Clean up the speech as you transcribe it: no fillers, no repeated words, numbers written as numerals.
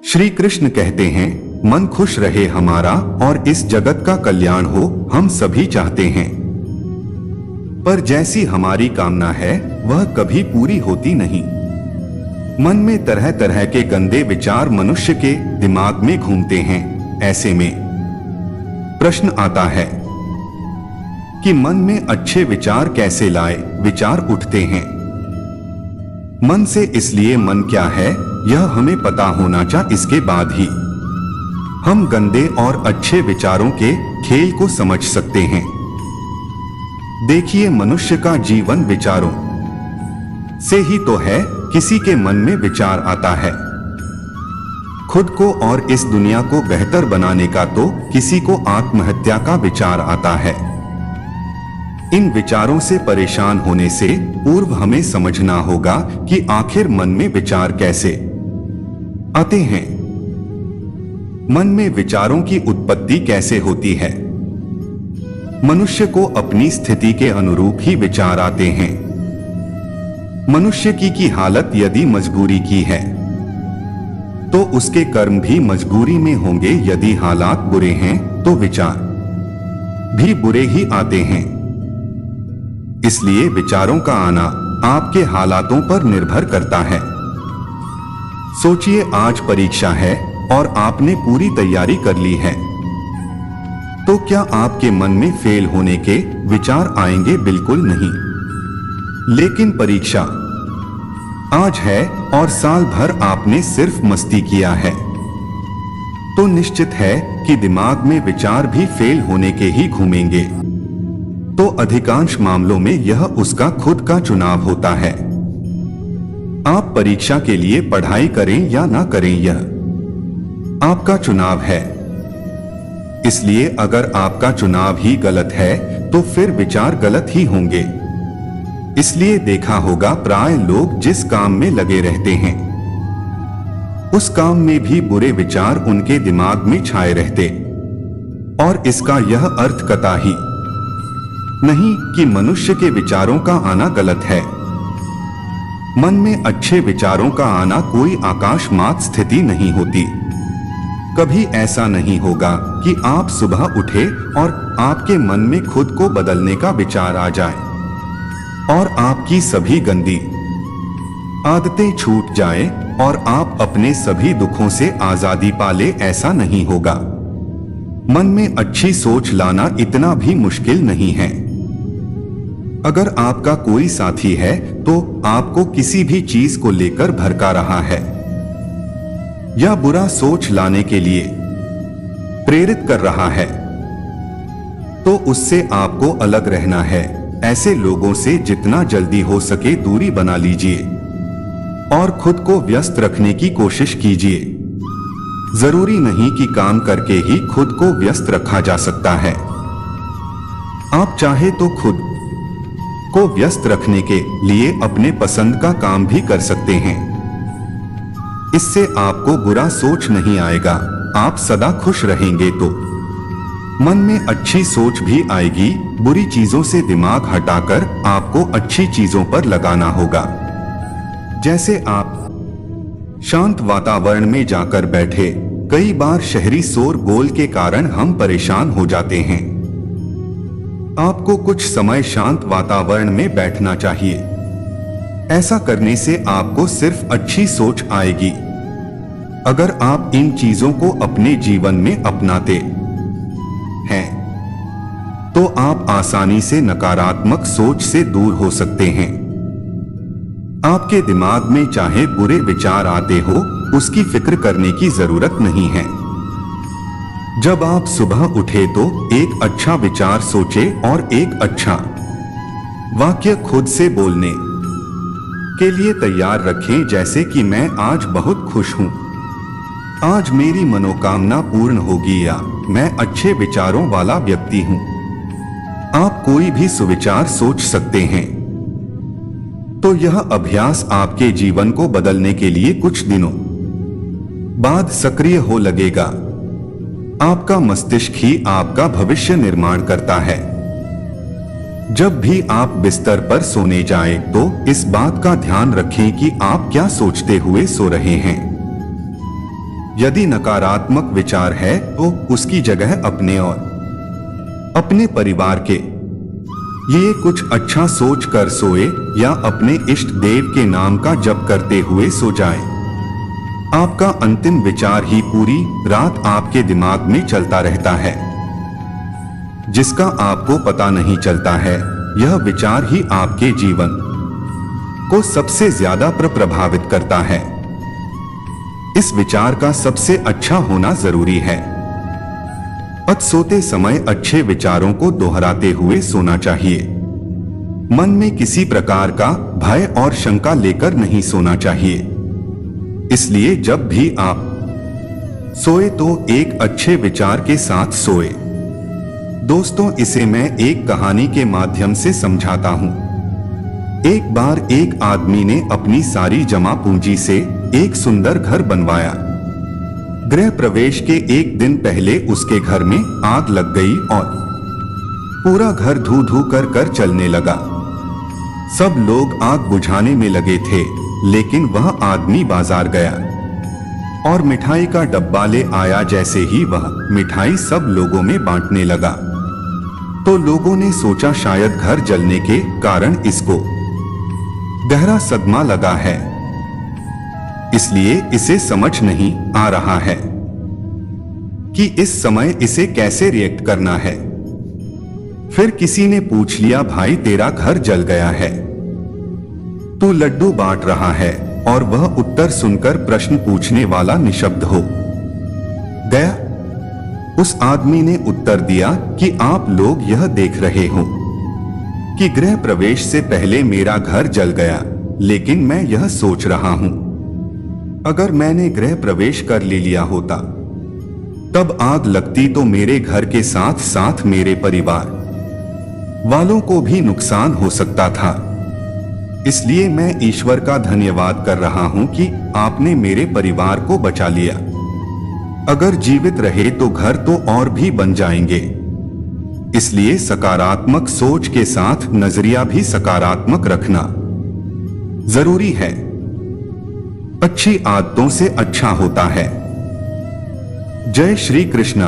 श्री कृष्ण कहते हैं, मन खुश रहे हमारा और इस जगत का कल्याण हो हम सभी चाहते हैं, पर जैसी हमारी कामना है वह कभी पूरी होती नहीं। मन में तरह तरह के गंदे विचार मनुष्य के दिमाग में घूमते हैं। ऐसे में प्रश्न आता है कि मन में अच्छे विचार कैसे लाए। विचार उठते हैं मन से, इसलिए मन क्या है यह हमें पता होना चाहिए। इसके बाद ही हम गंदे और अच्छे विचारों के खेल को समझ सकते हैं। देखिए, मनुष्य का जीवन विचारों से ही तो है। किसी के मन में विचार आता है खुद को और इस दुनिया को बेहतर बनाने का, तो किसी को आत्महत्या का विचार आता है। इन विचारों से परेशान होने से पूर्व हमें समझना होगा कि आखिर मन में विचार कैसे आते हैं, मन में विचारों की उत्पत्ति कैसे होती है। मनुष्य को अपनी स्थिति के अनुरूप ही विचार आते हैं। मनुष्य की हालत यदि मजबूरी की है तो उसके कर्म भी मजबूरी में होंगे। यदि हालात बुरे हैं तो विचार भी बुरे ही आते हैं। इसलिए विचारों का आना आपके हालातों पर निर्भर करता है। सोचिए, आज परीक्षा है और आपने पूरी तैयारी कर ली है, तो क्या आपके मन में फेल होने के विचार आएंगे? बिल्कुल नहीं। लेकिन परीक्षा आज है और साल भर आपने सिर्फ मस्ती किया है, तो निश्चित है कि दिमाग में विचार भी फेल होने के ही घूमेंगे। तो अधिकांश मामलों में यह उसका खुद का चुनाव होता है। आप परीक्षा के लिए पढ़ाई करें या ना करें, यह आपका चुनाव है। इसलिए अगर आपका चुनाव ही गलत है तो फिर विचार गलत ही होंगे। इसलिए देखा होगा, प्राय लोग जिस काम में लगे रहते हैं उस काम में भी बुरे विचार उनके दिमाग में छाए रहते। और इसका यह अर्थ कतई ही नहीं कि मनुष्य के विचारों का आना गलत है। मन में अच्छे विचारों का आना कोई आकाशमात स्थिति नहीं होती। कभी ऐसा नहीं होगा कि आप सुबह उठे और आपके मन में खुद को बदलने का विचार आ जाए और आपकी सभी गंदी आदतें छूट जाए और आप अपने सभी दुखों से आजादी पा ले। ऐसा नहीं होगा। मन में अच्छी सोच लाना इतना भी मुश्किल नहीं है। अगर आपका कोई साथी है तो आपको किसी भी चीज को लेकर भड़का रहा है या बुरा सोच लाने के लिए प्रेरित कर रहा है, तो उससे आपको अलग रहना है। ऐसे लोगों से जितना जल्दी हो सके दूरी बना लीजिए और खुद को व्यस्त रखने की कोशिश कीजिए। जरूरी नहीं कि काम करके ही खुद को व्यस्त रखा जा सकता है। आप चाहे तो खुद को व्यस्त रखने के लिए अपने पसंद का काम भी कर सकते हैं। इससे आपको बुरा सोच नहीं आएगा। आप सदा खुश रहेंगे तो मन में अच्छी सोच भी आएगी। बुरी चीजों से दिमाग हटाकर आपको अच्छी चीजों पर लगाना होगा। जैसे आप शांत वातावरण में जाकर बैठे, कई बार शहरी शोरगुल के कारण हम परेशान हो जाते हैं। आपको कुछ समय शांत वातावरण में बैठना चाहिए। ऐसा करने से आपको सिर्फ अच्छी सोच आएगी। अगर आप इन चीजों को अपने जीवन में अपनाते हैं तो आप आसानी से नकारात्मक सोच से दूर हो सकते हैं। आपके दिमाग में चाहे बुरे विचार आते हो, उसकी फिक्र करने की जरूरत नहीं है। जब आप सुबह उठे तो एक अच्छा विचार सोचे और एक अच्छा वाक्य खुद से बोलने के लिए तैयार रखें, जैसे कि मैं आज बहुत खुश हूं, आज मेरी मनोकामना पूर्ण होगी, या मैं अच्छे विचारों वाला व्यक्ति हूं। आप कोई भी सुविचार सोच सकते हैं। तो यह अभ्यास आपके जीवन को बदलने के लिए कुछ दिनों बाद सक्रिय हो लगेगा। आपका मस्तिष्क ही आपका भविष्य निर्माण करता है। जब भी आप बिस्तर पर सोने जाएं, तो इस बात का ध्यान रखें कि आप क्या सोचते हुए सो रहे हैं। यदि नकारात्मक विचार है तो उसकी जगह अपने और अपने परिवार के लिए कुछ अच्छा सोच कर सोए या अपने इष्ट देव के नाम का जप करते हुए सो जाएं। आपका अंतिम विचार ही पूरी रात आपके दिमाग में चलता रहता है, जिसका आपको पता नहीं चलता है। यह विचार ही आपके जीवन को सबसे ज्यादा प्रभावित करता है। इस विचार का सबसे अच्छा होना जरूरी है। सोते समय अच्छे विचारों को दोहराते हुए सोना चाहिए। मन में किसी प्रकार का भय और शंका लेकर नहीं सोना चाहिए। इसलिए जब भी आप सोए तो एक अच्छे विचार के साथ सोए। दोस्तों, इसे मैं एक कहानी के माध्यम से समझाता हूं। एक बार एक आदमी ने अपनी सारी जमा पूंजी से एक सुंदर घर बनवाया। गृह प्रवेश के एक दिन पहले उसके घर में आग लग गई और पूरा घर धू धू कर चलने लगा। सब लोग आग बुझाने में लगे थे, लेकिन वह आदमी बाजार गया और मिठाई का डब्बा ले आया। जैसे ही वह मिठाई सब लोगों में बांटने लगा तो लोगों ने सोचा शायद घर जलने के कारण इसको गहरा सदमा लगा है, इसलिए इसे समझ नहीं आ रहा है कि इस समय इसे कैसे रिएक्ट करना है। फिर किसी ने पूछ लिया, भाई तेरा घर जल गया है, तू लड्डू बांट रहा है। और वह उत्तर सुनकर प्रश्न पूछने वाला निशब्द हो गया। उस आदमी ने उत्तर दिया कि आप लोग यह देख रहे हो कि गृह प्रवेश से पहले मेरा घर जल गया, लेकिन मैं यह सोच रहा हूं अगर मैंने गृह प्रवेश कर ले लिया होता तब आग लगती तो मेरे घर के साथ साथ मेरे परिवार वालों को भी नुकसान हो सकता था। इसलिए मैं ईश्वर का धन्यवाद कर रहा हूं कि आपने मेरे परिवार को बचा लिया। अगर जीवित रहे तो घर तो और भी बन जाएंगे। इसलिए सकारात्मक सोच के साथ नजरिया भी सकारात्मक रखना जरूरी है। अच्छी आदतों से अच्छा होता है। जय श्री कृष्णा।